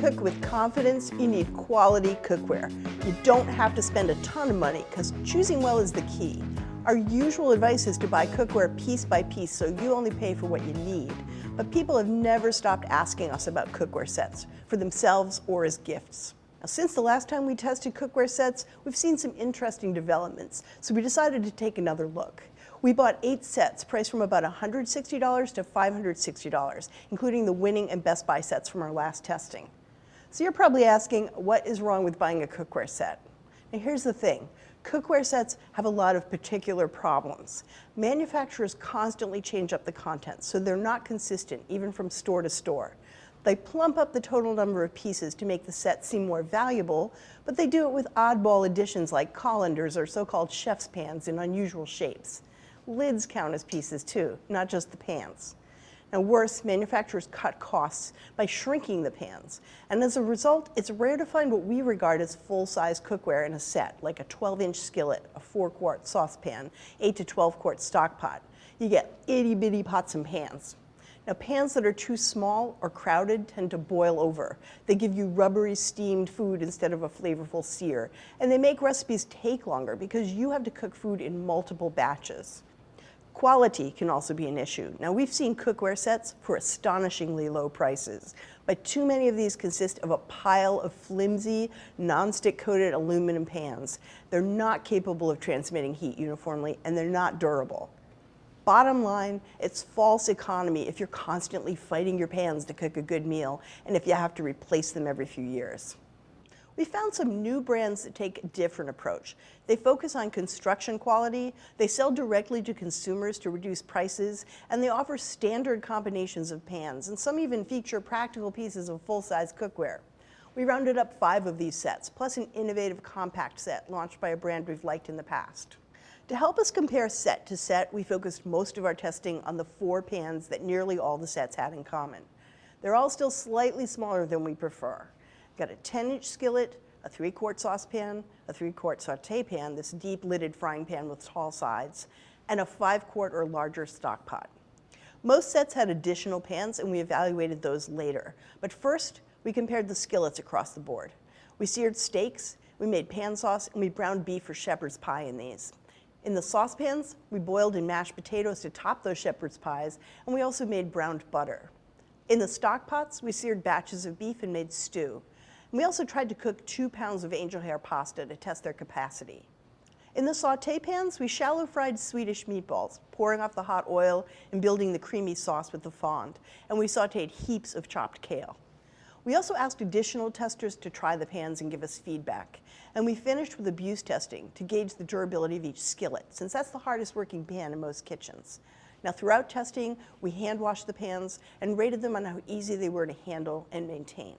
cook with confidence, you need quality cookware. You don't have to spend a ton of money because choosing well is the key. Our usual advice is to buy cookware piece by piece so you only pay for what you need. But people have never stopped asking us about cookware sets, for themselves or as gifts. Now, since the last time we tested cookware sets, we've seen some interesting developments, so we decided to take another look. We bought 8 sets, priced from about $160 to $560, including the winning and Best Buy sets from our last testing. So you're probably asking, what is wrong with buying a cookware set? Now here's the thing. Cookware sets have a lot of particular problems. Manufacturers constantly change up the contents, so they're not consistent, even from store to store. They plump up the total number of pieces to make the set seem more valuable, but they do it with oddball additions like colanders or so-called chef's pans in unusual shapes. Lids count as pieces too, not just the pans. Now worse, manufacturers cut costs by shrinking the pans. And as a result, it's rare to find what we regard as full-size cookware in a set, like a 12-inch skillet, a 4-quart saucepan, 8 to 12-quart stock pot. You get itty-bitty pots and pans. Now pans that are too small or crowded tend to boil over. They give you rubbery steamed food instead of a flavorful sear. And they make recipes take longer because you have to cook food in multiple batches. Quality can also be an issue. Now we've seen cookware sets for astonishingly low prices, but too many of these consist of a pile of flimsy, non-stick coated aluminum pans. They're not capable of transmitting heat uniformly, and they're not durable. Bottom line, it's false economy if you're constantly fighting your pans to cook a good meal, and if you have to replace them every few years. We found some new brands that take a different approach. They focus on construction quality, they sell directly to consumers to reduce prices, and they offer standard combinations of pans, and some even feature practical pieces of full-size cookware. We rounded up 5 of these sets, plus an innovative compact set launched by a brand we've liked in the past. To help us compare set to set, we focused most of our testing on the 4 pans that nearly all the sets had in common. They're all still slightly smaller than we prefer. Got a 10-inch skillet, a 3-quart saucepan, a 3-quart sauté pan, this deep lidded frying pan with tall sides, and a 5-quart or larger stock pot. Most sets had additional pans, and we evaluated those later. But first, we compared the skillets across the board. We seared steaks, we made pan sauce, and we browned beef or shepherd's pie in these. In the saucepans, we boiled and mashed potatoes to top those shepherd's pies, and we also made browned butter. In the stock pots, we seared batches of beef and made stew. And we also tried to cook 2 pounds of angel hair pasta to test their capacity. In the sauté pans, we shallow fried Swedish meatballs, pouring off the hot oil and building the creamy sauce with the fond. And we sautéed heaps of chopped kale. We also asked additional testers to try the pans and give us feedback. And we finished with abuse testing to gauge the durability of each skillet, since that's the hardest working pan in most kitchens. Now throughout testing, we hand washed the pans and rated them on how easy they were to handle and maintain.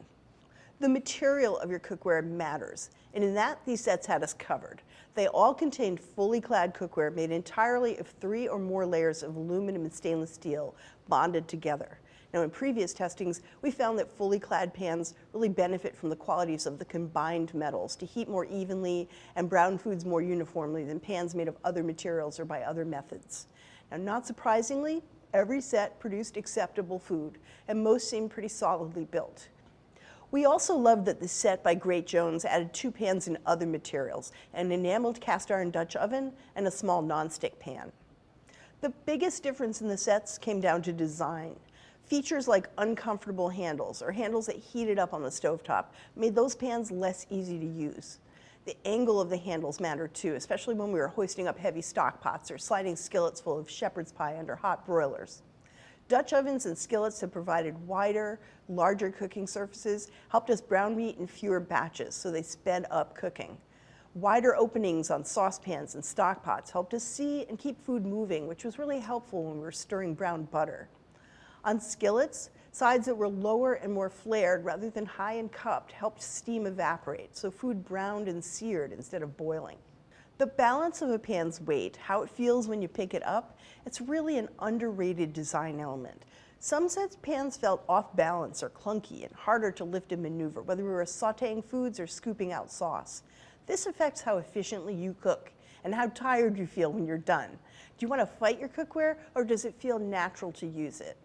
The material of your cookware matters, and in that, these sets had us covered. They all contained fully clad cookware made entirely of 3 or more layers of aluminum and stainless steel bonded together. Now in previous testings, we found that fully clad pans really benefit from the qualities of the combined metals to heat more evenly and brown foods more uniformly than pans made of other materials or by other methods. Now not surprisingly, every set produced acceptable food, and most seemed pretty solidly built. We also loved that the set by Great Jones added 2 pans in other materials, an enameled cast iron Dutch oven and a small nonstick pan. The biggest difference in the sets came down to design. Features like uncomfortable handles or handles that heated up on the stovetop made those pans less easy to use. The angle of the handles mattered too, especially when we were hoisting up heavy stock pots or sliding skillets full of shepherd's pie under hot broilers. Dutch ovens and skillets that provided wider, larger cooking surfaces helped us brown meat in fewer batches, so they sped up cooking. Wider openings on saucepans and stock pots helped us see and keep food moving, which was really helpful when we were stirring browned butter. On skillets, sides that were lower and more flared rather than high and cupped helped steam evaporate, so food browned and seared instead of boiling. The balance of a pan's weight, how it feels when you pick it up, it's really an underrated design element. Some sets pans felt off balance or clunky and harder to lift and maneuver, whether we were sauteing foods or scooping out sauce. This affects how efficiently you cook and how tired you feel when you're done. Do you want to fight your cookware, or does it feel natural to use it?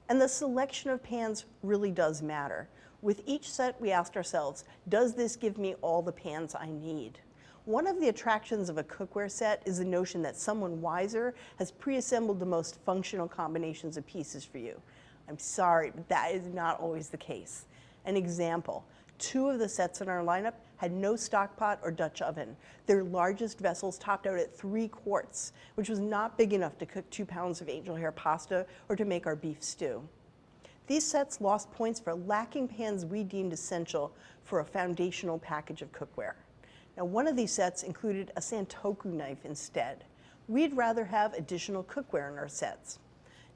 And the selection of pans really does matter. With each set, we asked ourselves, does this give me all the pans I need? One of the attractions of a cookware set is the notion that someone wiser has pre-assembled the most functional combinations of pieces for you. I'm sorry, but that is not always the case. An example, 2 of the sets in our lineup had no stockpot or Dutch oven. Their largest vessels topped out at 3 quarts, which was not big enough to cook 2 pounds of angel hair pasta or to make our beef stew. These sets lost points for lacking pans we deemed essential for a foundational package of cookware. Now, one of these sets included a santoku knife instead. We'd rather have additional cookware in our sets.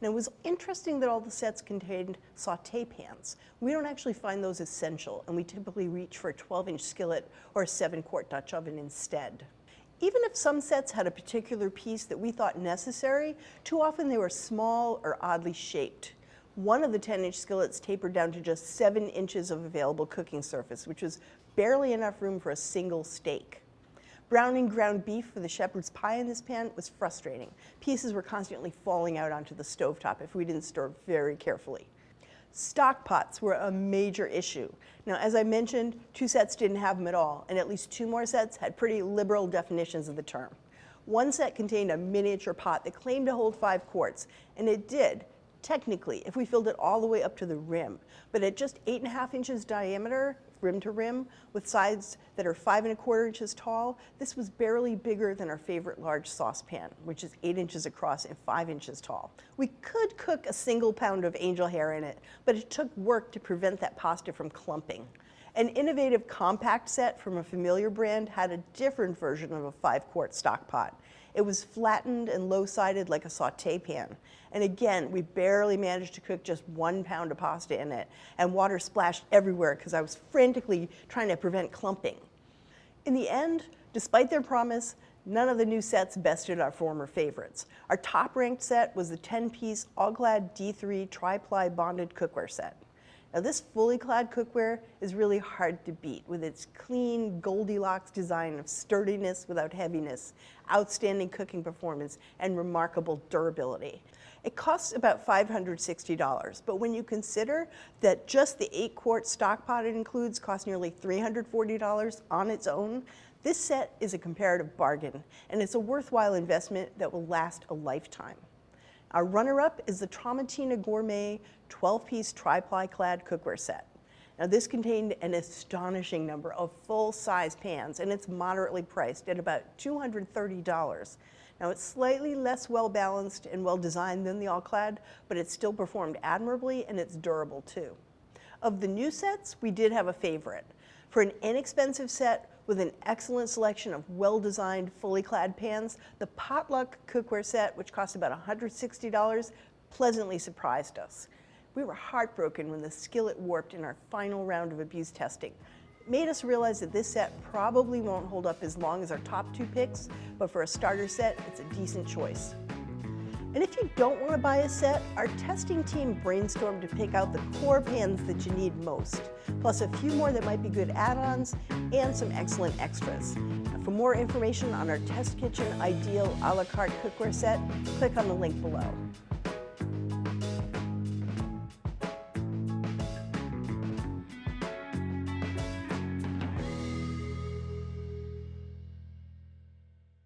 Now, it was interesting that all the sets contained sauté pans. We don't actually find those essential, and we typically reach for a 12-inch skillet or a 7-quart Dutch oven instead. Even if some sets had a particular piece that we thought necessary, too often they were small or oddly shaped. One of the 10-inch skillets tapered down to just 7 inches of available cooking surface, which was barely enough room for a single steak. Browning ground beef for the shepherd's pie in this pan was frustrating. Pieces were constantly falling out onto the stovetop if we didn't store very carefully. Stockpots were a major issue. Now, as I mentioned, 2 sets didn't have them at all, and at least 2 more sets had pretty liberal definitions of the term. One set contained a miniature pot that claimed to hold 5 quarts, and it did, technically, if we filled it all the way up to the rim. But at just 8.5 inches diameter, rim to rim, with sides that are 5.25 inches tall, this was barely bigger than our favorite large saucepan, which is 8 inches across and 5 inches tall. We could cook a single pound of angel hair in it, but it took work to prevent that pasta from clumping. An innovative compact set from a familiar brand had a different version of a 5-quart stock pot. It was flattened and low-sided like a sauté pan. And again, we barely managed to cook just 1 pound of pasta in it, and water splashed everywhere because I was frantically trying to prevent clumping. In the end, despite their promise, none of the new sets bested our former favorites. Our top-ranked set was the 10-piece all-clad D3 tri-ply bonded cookware set. Now, this fully clad cookware is really hard to beat with its clean Goldilocks design of sturdiness without heaviness, outstanding cooking performance, and remarkable durability. It costs about $560, but when you consider that just the 8-quart stock pot it includes costs nearly $340 on its own, this set is a comparative bargain, and it's a worthwhile investment that will last a lifetime. Our runner-up is the Tramontina Gourmet 12-piece tri-ply clad cookware set. Now, this contained an astonishing number of full-size pans, and it's moderately priced at about $230. Now, it's slightly less well-balanced and well-designed than the all-clad, but it still performed admirably, and it's durable too. Of the new sets, we did have a favorite. For an inexpensive set with an excellent selection of well-designed, fully clad pans, the Potluck Cookware Set, which cost about $160, pleasantly surprised us. We were heartbroken when the skillet warped in our final round of abuse testing. It made us realize that this set probably won't hold up as long as our top 2 picks, but for a starter set, it's a decent choice. And if you don't want to buy a set, our testing team brainstormed to pick out the core pans that you need most, plus a few more that might be good add-ons and some excellent extras. For more information on our Test Kitchen Ideal a la carte cookware set, click on the link below.